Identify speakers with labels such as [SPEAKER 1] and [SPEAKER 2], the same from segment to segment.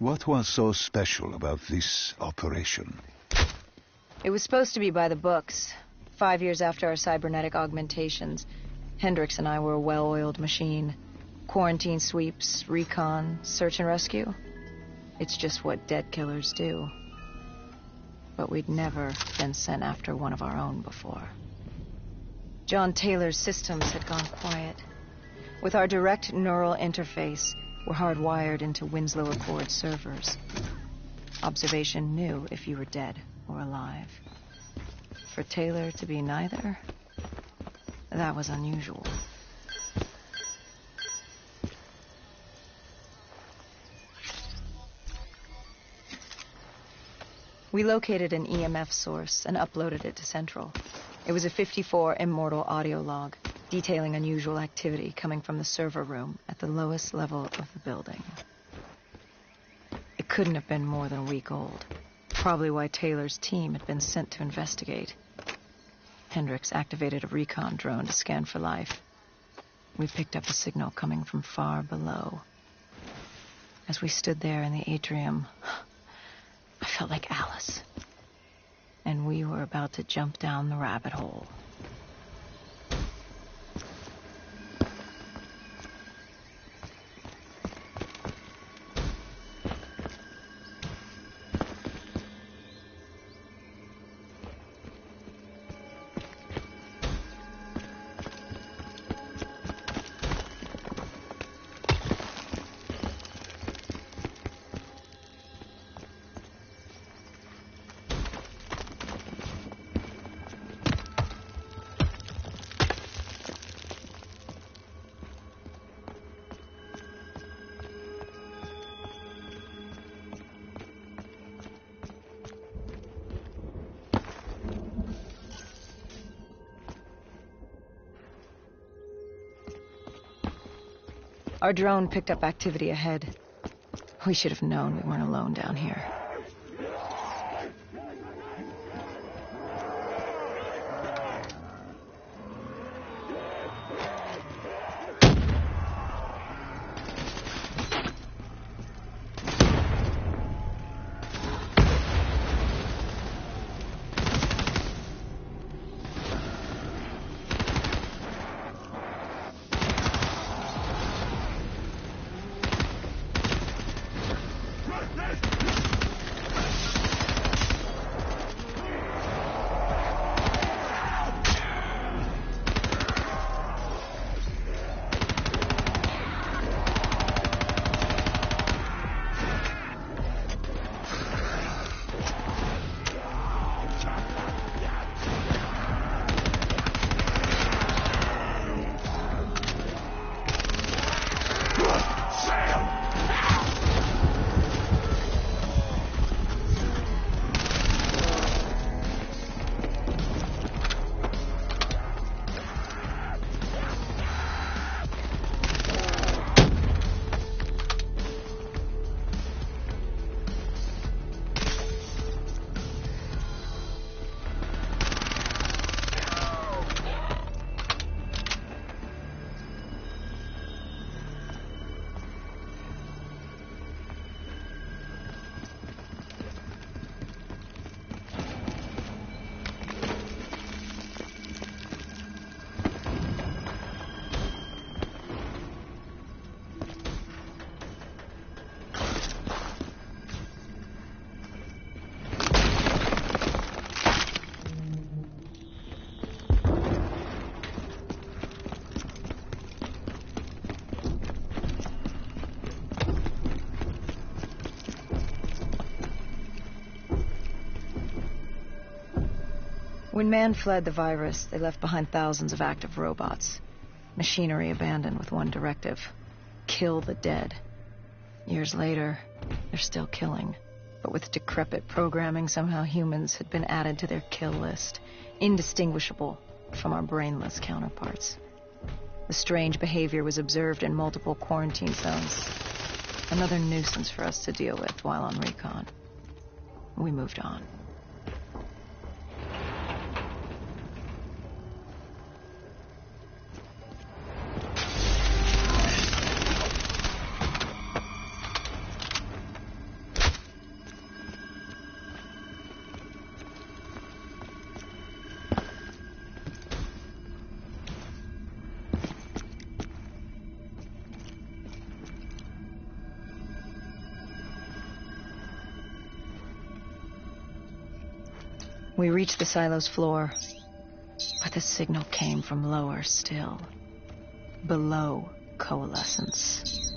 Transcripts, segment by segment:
[SPEAKER 1] What was so special about this operation?
[SPEAKER 2] It was supposed to be by the books. 5 years after our cybernetic augmentations, Hendricks and I were a well-oiled machine. Quarantine sweeps, recon, search and rescue. It's just what dead killers do. But we'd never been sent after one of our own before. John Taylor's systems had gone quiet. With our direct neural interface, we're hardwired into Winslow Accord servers. Observation knew if you were dead or alive. For Taylor to be neither, that was unusual. We located an EMF source and uploaded it to Central. It was a 54 immortal audio log, detailing unusual activity coming from the server room at the lowest level of the building. It couldn't have been more than a week old. Probably why Taylor's team had been sent to investigate. Hendricks activated a recon drone to scan for life. We picked up a signal coming from far below. As we stood there in the atrium, I felt like Alice. And we were about to jump down the rabbit hole. Our drone picked up activity ahead. We should have known we weren't alone down here. When man fled the virus, they left behind thousands of active robots. Machinery abandoned with one directive: kill the dead. Years later, they're still killing. But with decrepit programming, somehow humans had been added to their kill list, indistinguishable from our brainless counterparts. The strange behavior was observed in multiple quarantine zones. Another nuisance for us to deal with while on recon. We moved on. We reached the silo's floor, but the signal came from lower still, below coalescence.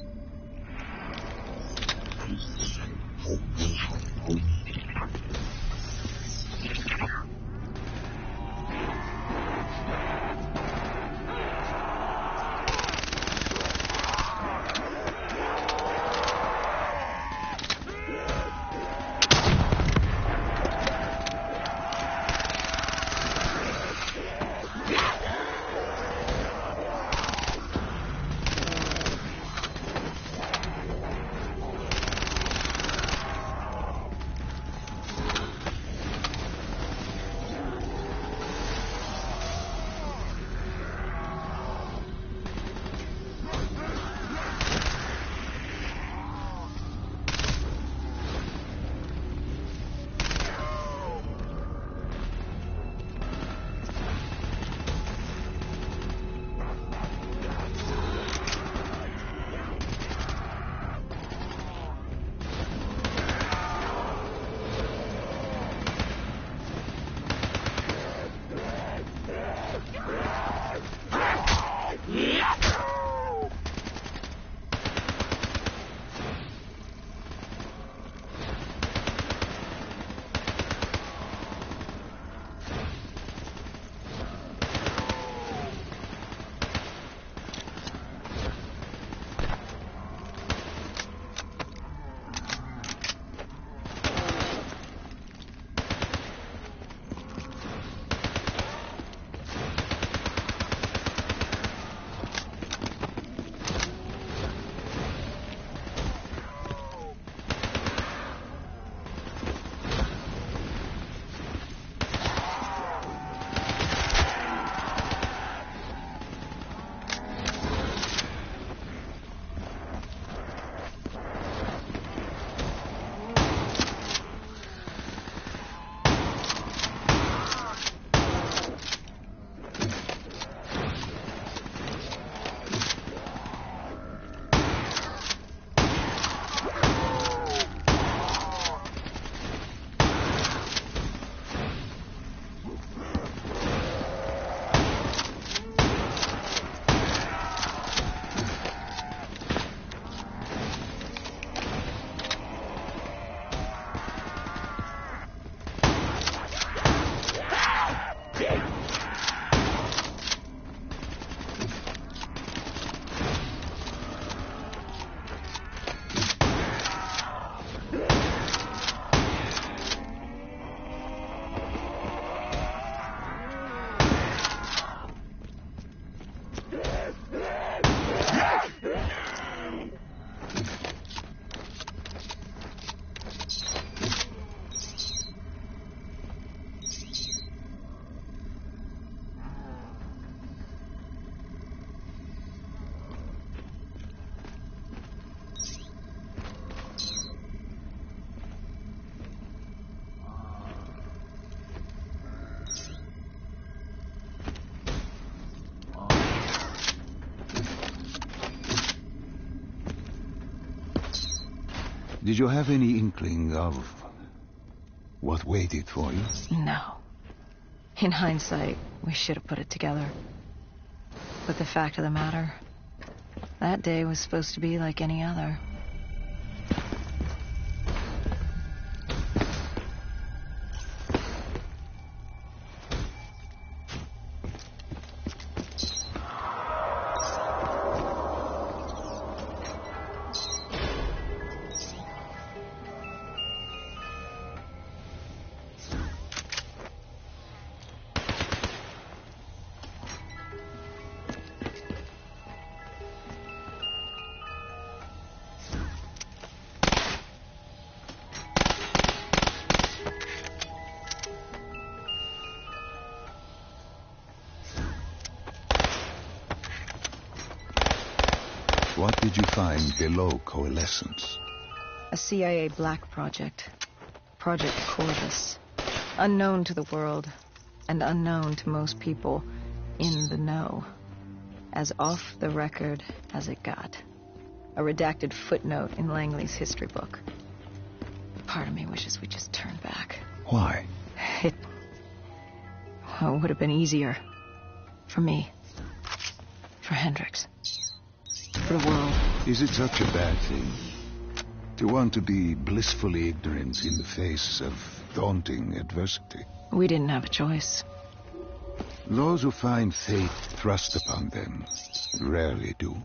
[SPEAKER 1] Did you have any inkling of what waited for you?
[SPEAKER 2] No. In hindsight, we should have put it together. But the fact of the matter, that day was supposed to be like any other.
[SPEAKER 1] What did you find below coalescence?
[SPEAKER 2] A CIA black project. Project Corvus. Unknown to the world, and unknown to most people in the know. As off the record as it got. A redacted footnote in Langley's history book. Part of me wishes we just turned back.
[SPEAKER 1] Why?
[SPEAKER 2] It it would have been easier. For me. For Hendricks. For the world.
[SPEAKER 1] Is it such a bad thing? To want to be blissfully ignorant in the face of daunting adversity?
[SPEAKER 2] We didn't have a choice.
[SPEAKER 1] Those who find fate thrust upon them rarely do.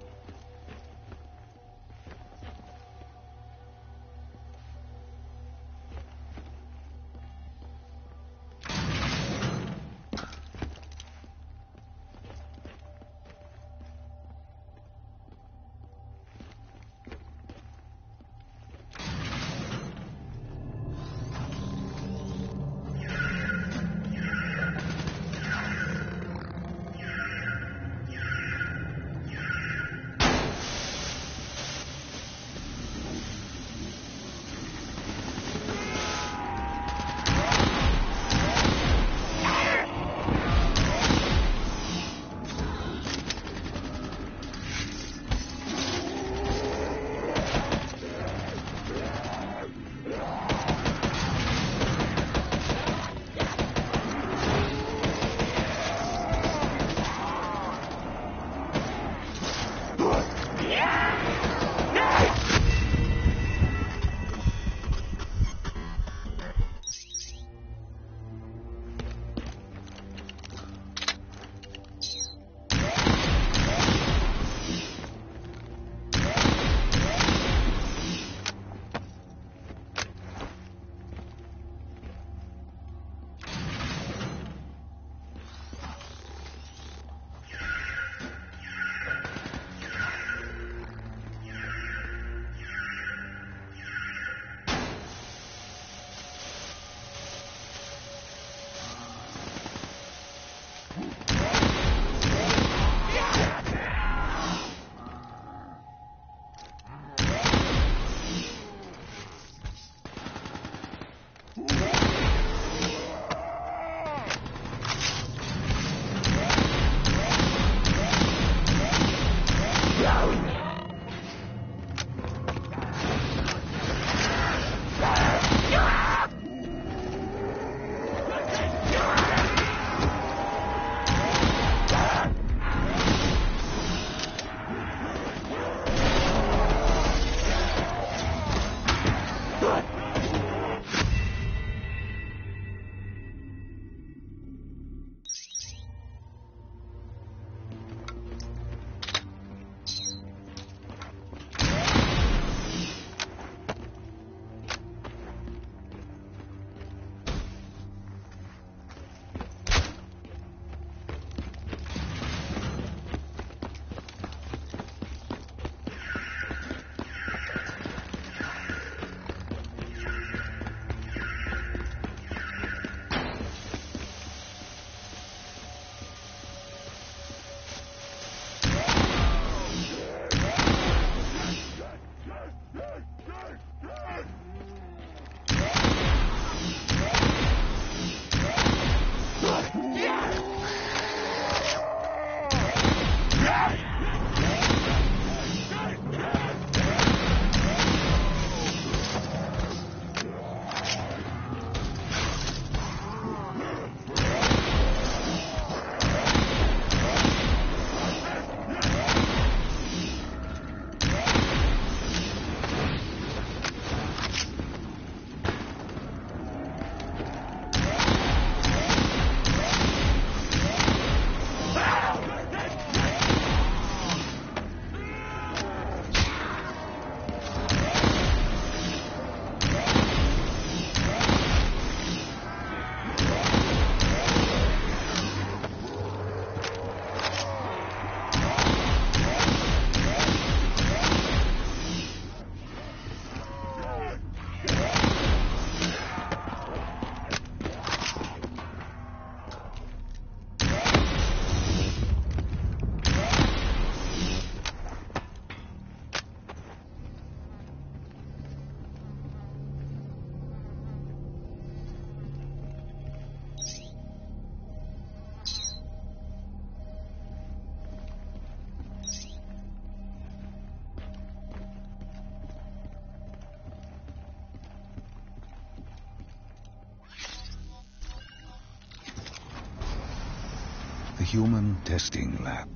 [SPEAKER 1] human testing lab.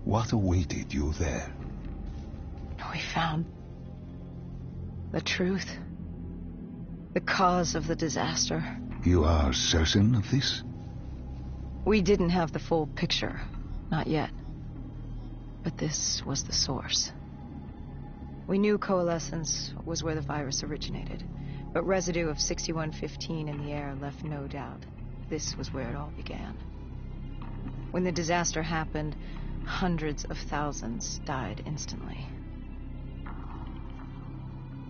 [SPEAKER 1] What awaited you there?
[SPEAKER 2] We found the truth. The cause of the disaster.
[SPEAKER 1] You are certain of this?
[SPEAKER 2] We didn't have the full picture. Not yet. But this was the source. We knew coalescence was where the virus originated, but residue of 6115 in the air left no doubt. This was where it all began. When the disaster happened, hundreds of thousands died instantly.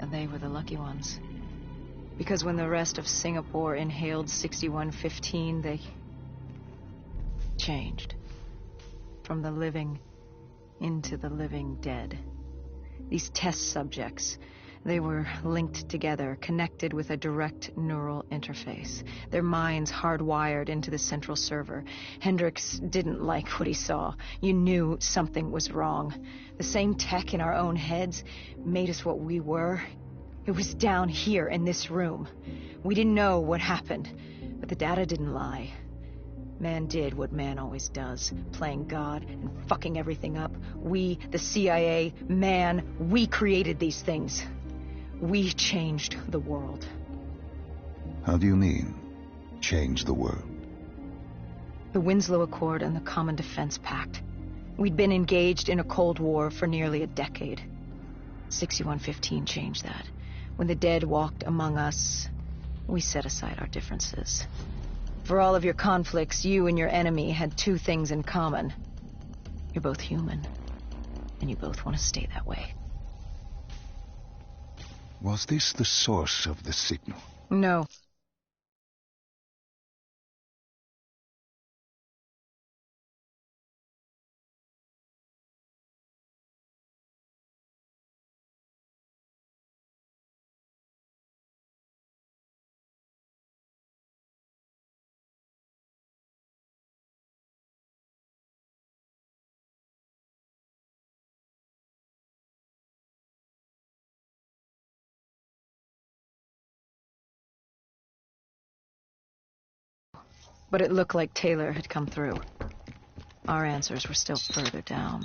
[SPEAKER 2] And they were the lucky ones. Because when the rest of Singapore inhaled 6115, they changed. From the living into the living dead. These test subjects, they were linked together, connected with a direct neural interface. Their minds hardwired into the central server. Hendricks didn't like what he saw. You knew something was wrong. The same tech in our own heads made us what we were. It was down here in this room. We didn't know what happened, but the data didn't lie. Man did what man always does, playing God and fucking everything up. We, the CIA, man, we created these things. We changed the world.
[SPEAKER 1] How do you mean, change the world?
[SPEAKER 2] The Winslow Accord and the Common Defense Pact. We'd been engaged in a Cold War for nearly a decade. 6115 changed that. When the dead walked among us, we set aside our differences. For all of your conflicts, you and your enemy had two things in common. You're both human, and you both want to stay that way.
[SPEAKER 1] Was this the source of the signal?
[SPEAKER 2] No. But it looked like Taylor had come through. Our answers were still further down.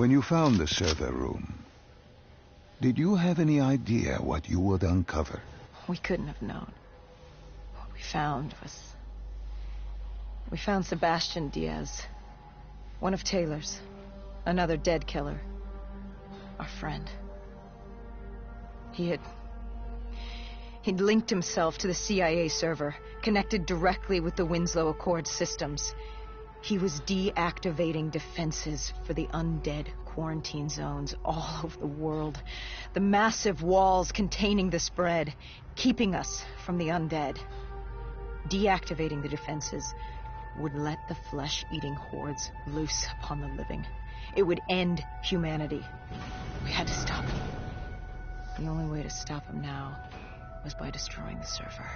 [SPEAKER 1] When you found the server room, did you have any idea what you would uncover?
[SPEAKER 2] We couldn't have known. What we found was... We found Sebastian Diaz. One of Taylor's. Another dead killer. Our friend. He'd linked himself to the CIA server, connected directly with the Winslow Accord systems. He was deactivating defenses for the undead quarantine zones all over the world. The massive walls containing the spread, keeping us from the undead. Deactivating the defenses would let the flesh-eating hordes loose upon the living. It would end humanity. We had to stop him. The only way to stop him now was by destroying the server.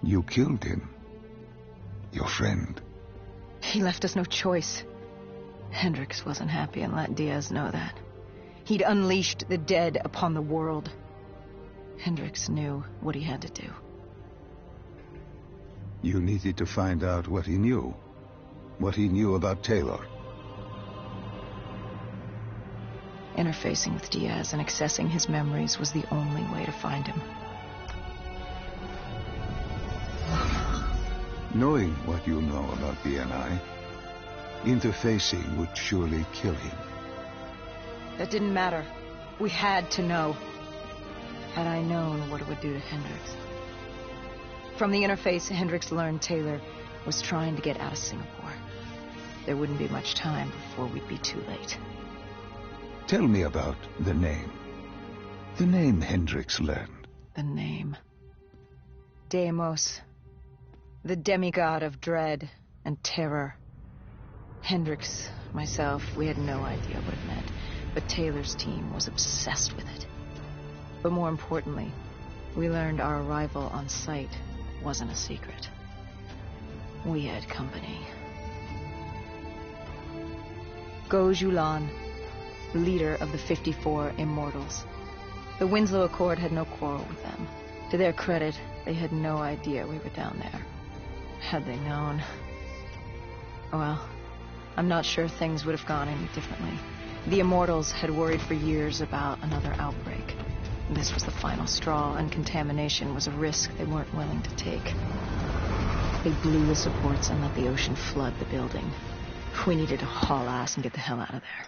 [SPEAKER 1] You killed him. Your friend.
[SPEAKER 2] He left us no choice. Hendricks wasn't happy and let Diaz know that. He'd unleashed the dead upon the world. Hendricks knew what he had to do.
[SPEAKER 1] You needed to find out what he knew. What he knew about Taylor.
[SPEAKER 2] Interfacing with Diaz and accessing his memories was the only way to find him.
[SPEAKER 1] Knowing what you know about BNI, interfacing would surely kill him.
[SPEAKER 2] That didn't matter. We had to know. Had I known what it would do to Hendricks. From the interface, Hendricks learned Taylor was trying to get out of Singapore. There wouldn't be much time before we'd be too late.
[SPEAKER 1] Tell me about the name. The name Hendricks learned.
[SPEAKER 2] The name. Deimos. The demigod of dread and terror. Hendricks, myself, we had no idea what it meant, but Taylor's team was obsessed with it. But more importantly, we learned our arrival on site wasn't a secret. We had company. Go Julan, leader of the 54 Immortals. The Winslow Accord had no quarrel with them. To their credit, they had no idea we were down there. Had they known... Well, I'm not sure things would have gone any differently. The Immortals had worried for years about another outbreak. This was the final straw, and contamination was a risk they weren't willing to take. They blew the supports and let the ocean flood the building. We needed to haul ass and get the hell out of there.